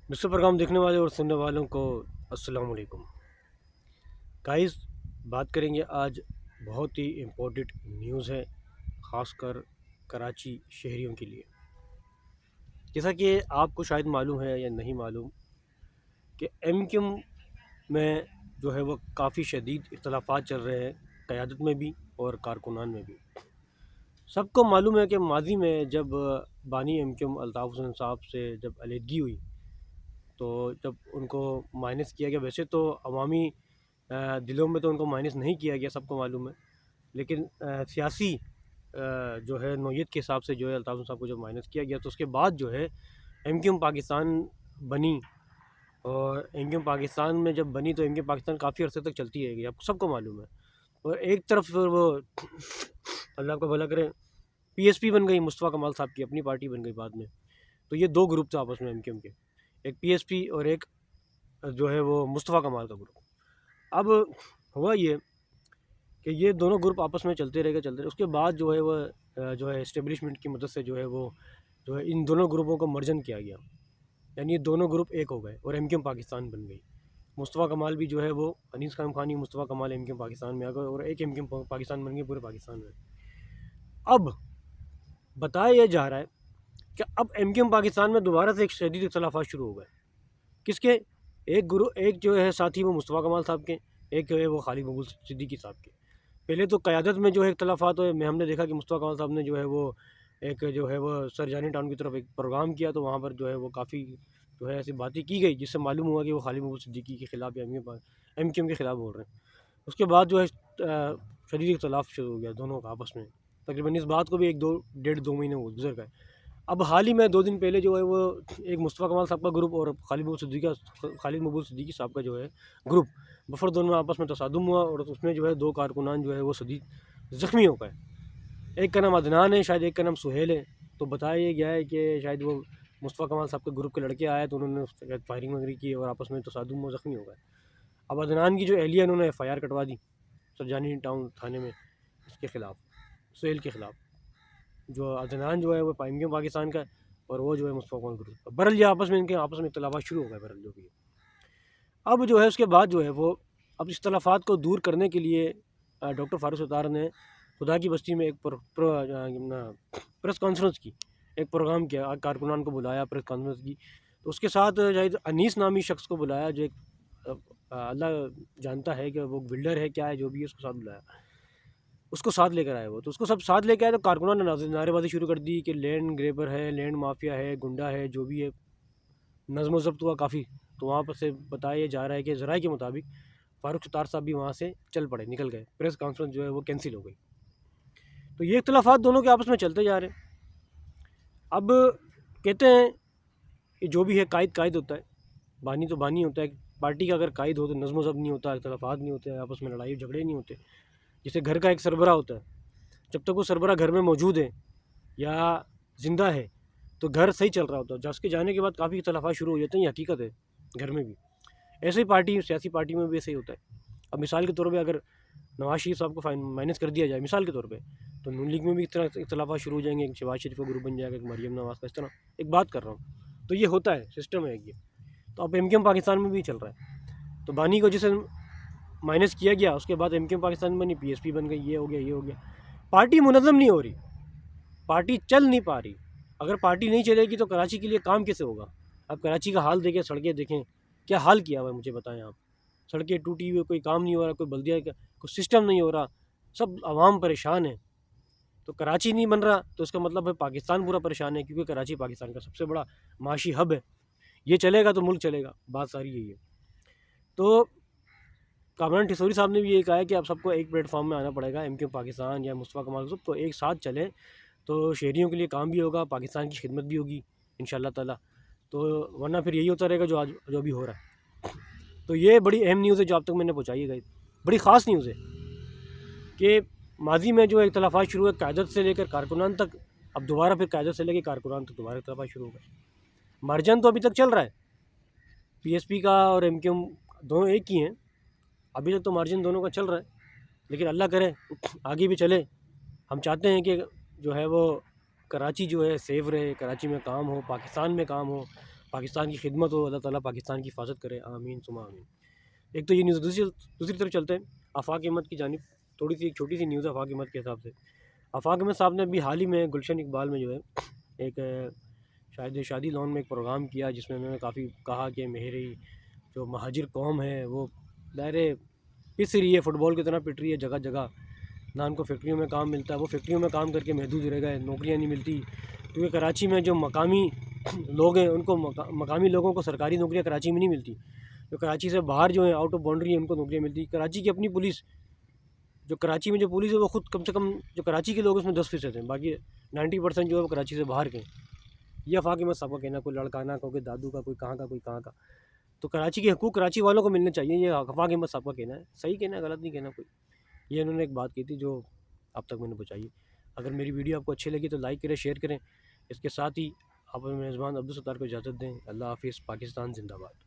دوسرے پروگرام دیکھنے والے اور سننے والوں کو السلام علیکم گائز. بات کریں گے آج بہت ہی امپورٹنٹ نیوز ہے، خاص کر کراچی شہریوں کے لیے. جیسا کہ آپ کو شاید معلوم ہے یا نہیں معلوم کہ ایم کیو میں جو ہے وہ کافی شدید اختلافات چل رہے ہیں، قیادت میں بھی اور کارکنان میں بھی. سب کو معلوم ہے کہ ماضی میں جب بانی ایم کیو الطاف حسین صاحب سے جب علیحدگی ہوئی تو جب ان کو مائنس کیا گیا، ویسے تو عوامی دلوں میں تو ان کو مائنس نہیں کیا گیا، سب کو معلوم ہے، لیکن سیاسی جو ہے نوعیت کے حساب سے جو ہے الطاف حسین صاحب کو جو مائنس کیا گیا، تو اس کے بعد جو ہے ایم کیو پاکستان بنی. اور ایم کیو پاکستان میں جب بنی تو ایم کیو پاکستان کافی عرصے تک چلتی رہے گی، آپ کو سب کو معلوم ہے. اور ایک طرف وہ اللہ کو بھلا کرے پی ایس پی بن گئی، مصطفیٰ کمال صاحب کی اپنی پارٹی بن گئی بعد میں. تو یہ دو گروپ تھے آپس میں ایم کیو کے، ایک پی ایس پی اور ایک جو ہے وہ مصطفیٰ کمال کا گروپ. اب ہوا یہ کہ یہ دونوں گروپ آپس میں چلتے رہے. اس کے بعد جو ہے وہ جو ہے اسٹیبلشمنٹ کی مدد سے جو ہے وہ جو ہے ان دونوں گروپوں کو مرجن کیا گیا، یعنی یہ دونوں گروپ ایک ہو گئے اور ایم کیو پاکستان بن گئی. مصطفیٰ کمال بھی جو ہے وہ انیس خان خانی مصطفیٰ کمال ایم کیو پاکستان میں آ گئے اور ایک ایم کیو پاکستان بن گئی پورے پاکستان میں. اب بتایا یہ جا رہا ہے کہ اب ایم کیو پاکستان میں دوبارہ سے ایک شدید اختلافات شروع ہو گئے. کس کے؟ ایک جو ہے ساتھی وہ مصطفیٰ کمال صاحب کے، ایک جو ہے وہ خالد مقبول صدیقی صاحب کے. پہلے تو قیادت میں جو ہے اختلافات ہوئے، میں ہم نے دیکھا کہ مصطفیٰ کمال صاحب نے جو ہے وہ ایک جو ہے وہ سرجانی ٹاؤن کی طرف ایک پروگرام کیا، تو وہاں پر جو ہے وہ کافی جو ہے ایسی باتیں کی گئی جس سے معلوم ہوا کہ وہ خالد مقبول صدیقی کے خلاف یا ایم کیو کے خلاف بول رہے ہیں. اس کے بعد جو ہے شدید اختلاف شروع ہو گیا دونوں کا آپس میں. تقریباً اس بات کو بھی ڈیڑھ دو مہینے گزر گئے. اب حال ہی میں 2 دن پہلے جو ہے وہ ایک مصطفیٰ کمال صاحب کا گروپ اور خالد مقبول صدیقی صاحب کا جو ہے گروپ بفر دونوں میں آپس میں تصادم ہوا اور اس میں جو ہے 2 کارکنان جو ہے وہ شدید زخمی ہو گئے. ایک کا نام عدنان ہے، شاید ایک کا نام سہیل ہے. تو بتایا یہ گیا ہے کہ شاید وہ مصطفیٰ کمال صاحب کے گروپ کے لڑکے آئے تو انہوں نے فائرنگ وغیرہ کی اور آپس میں تصادم میں زخمی ہو گئے. اب عدنان کی جو اہلیہ انہوں نے ایف آئی آر کٹوا دی سرجانی ٹاؤن تھانے میں اس کے خلاف، سہیل کے خلاف. جو عدنان جو ہے وہ ایم کیو پاکستان کا ہے اور وہ جو ہے مصطفیٰ کمال گروپ کا. برل یہ آپس میں اختلافات شروع ہو گئے برل جو بھی. اب جو ہے اس کے بعد جو ہے وہ اب اختلافات کو دور کرنے کے لیے ڈاکٹر فاروق ستار نے خدا کی بستی میں ایک پریس کانفرنس کی، ایک پروگرام کیا، کارکنان کو بلایا پریس کانفرنس کی. تو اس کے ساتھ شاید انیس نامی شخص کو بلایا جو ایک اللہ جانتا ہے کہ وہ بلڈر ہے کیا ہے جو بھی ہے، اس کو ساتھ بلایا، اس کو ساتھ لے کر آئے. وہ تو اس کو سب ساتھ لے کے آئے تو کارکنان نے نعرے بازی شروع کر دی کہ لینڈ گریبر ہے، لینڈ مافیا ہے، گنڈا ہے، جو بھی ہے. نظم و ضبط ہوا کافی. تو وہاں پر سے بتایا جا رہا ہے کہ ذرائع کے مطابق فاروق ستار صاحب بھی وہاں سے چل پڑے، نکل گئے، پریس کانفرنس جو ہے وہ کینسل ہو گئی. تو یہ اختلافات دونوں کے آپس میں چلتے جا رہے ہیں. اب کہتے ہیں کہ جو بھی ہے قائد ہوتا ہے، بانی تو بانی ہوتا ہے. پارٹی کا اگر قائد ہو تو نظم و ضبط نہیں ہوتا، اختلافات نہیں ہوتے، آپس میں لڑائی جھگڑے نہیں ہوتے. جیسے گھر کا ایک سربراہ ہوتا ہے، جب تک وہ سربراہ گھر میں موجود ہے یا زندہ ہے تو گھر صحیح چل رہا ہوتا ہے. جب اس کے جانے کے بعد کافی اختلافات شروع ہو جاتے ہیں، یہ حقیقت ہے گھر میں بھی. ایسے ہی سیاسی پارٹی میں بھی ایسے ہی ہوتا ہے. اب مثال کے طور پہ اگر نواز شریف صاحب کو مائنس کر دیا جائے مثال کے طور پہ، تو نون لیگ میں بھی اس طرح اختلافات شروع ہو جائیں گے. ایک شہباز شریف کا گروپ بن جائے گا، ایک مریم نواز کا، اس طرح ایک بات کر رہا ہوں. تو یہ ہوتا ہے، سسٹم ہے یہ. تو اب ایم کیو پاکستان میں بھی چل رہا ہے. تو بانی کو جسے مائنس کیا گیا اس کے بعد ایم کیو پاکستان بنی، پی ایس پی بن گئی، یہ ہو گیا. پارٹی منظم نہیں ہو رہی، پارٹی چل نہیں پا رہی. اگر پارٹی نہیں چلے گی تو کراچی کے لیے کام کیسے ہوگا؟ اب کراچی کا حال دیکھیں، سڑکیں دیکھیں، کیا حال کیا ہوا ہے مجھے بتائیں آپ. سڑکیں ٹوٹی ہوئی، کوئی کام نہیں ہو رہا، کوئی بلدیہ کا کوئی سسٹم نہیں ہو رہا، سب عوام پریشان ہے. تو کراچی نہیں بن رہا تو اس کا مطلب ہے پاکستان پورا پریشان ہے، کیونکہ کراچی پاکستان کا سب سے بڑا معاشی ہب ہے. یہ چلے گا تو ملک چلے گا، بات ساری یہی ہے. تو کامران ٹھسوری صاحب نے بھی یہ کہا ہے کہ اب سب کو ایک پلیٹ فارم میں آنا پڑے گا، ایم کیو پاکستان یا مصطفیٰ کمال سب کو ایک ساتھ چلیں تو شہریوں کے لیے کام بھی ہوگا، پاکستان کی خدمت بھی ہوگی انشاءاللہ تعالیٰ. تو ورنہ پھر یہی ہوتا رہے گا جو بھی ہو رہا ہے. تو یہ بڑی اہم نیوز ہے جو اب تک میں نے پہنچائی ہے، بڑی خاص نیوز ہے کہ ماضی میں جو اختلافات شروع ہوئے قیادت سے لے کر کارکنان تک، اب دوبارہ پھر قیادت سے لے کے کارکنان تک دوبارہ اختلافات شروع ہو گئے. مارجن تو ابھی تک چل رہا ہے، پی ایس پی کا اور ایم کیو دونوں ایک ہی ہیں، ابھی تک تو مارجن دونوں کا چل رہا ہے. لیکن اللہ کرے آگے بھی چلے. ہم چاہتے ہیں کہ جو ہے وہ کراچی جو ہے سیف رہے، کراچی میں کام ہو، پاکستان میں کام ہو، پاکستان کی خدمت ہو، اللہ تعالیٰ پاکستان کی حفاظت کرے، آمین ثم آمین۔ ایک تو یہ نیوز، دوسری طرف چلتے ہیں آفاق احمد کی جانب۔ تھوڑی سی ایک چھوٹی سی نیوز ہے آفاق احمد کے حساب سے۔ آفاق احمد صاحب نے ابھی حال ہی میں گلشن اقبال میں جو ہے ایک شاید شادی لان میں ایک پروگرام کیا، جس میں انہوں نے کافی کہا کہ میری جو مہاجر قوم ہے وہ دائرے پس رہی ہے، فٹ بال کی طرح پٹ رہی ہے جگہ جگہ، نہ ان کو فیکٹریوں میں کام ملتا ہے، وہ فیکٹریوں میں کام کر کے محدود رہ گئے، نوکریاں نہیں ملتی، کیونکہ کراچی میں جو مقامی لوگ ہیں ان کو مقامی لوگوں کو سرکاری نوکریاں کراچی میں نہیں ملتی، جو کراچی سے باہر جو ہیں آؤٹ آف باؤنڈری ہیں ان کو نوکریاں ملتی۔ کراچی کی اپنی پولیس، جو کراچی میں جو پولیس ہے وہ خود کم سے کم جو کراچی کے لوگ اس میں 10% ہیں، باقی 90% جو ہے وہ کراچی سے باہر کے ہیں۔ یہ آفاق احمد صاحب کا کہنا، کوئی لڑکانہ کا، کوئی دادو کا، کوئی کہاں کا، کوئی کہاں کا۔ تو کراچی کے حقوق کراچی والوں کو ملنے چاہیے، یہ آفاق احمد صاحب کا کہنا ہے، صحیح کہنا ہے، غلط نہیں کہنا کوئی۔ یہ انہوں نے ایک بات کی تھی جو اب تک میں نے پہنچائی۔ اگر میری ویڈیو آپ کو اچھی لگی تو لائک کریں، شیئر کریں، اس کے ساتھ ہی آپ میزبان عبدالستار کو اجازت دیں۔ اللہ حافظ، پاکستان زندہ باد۔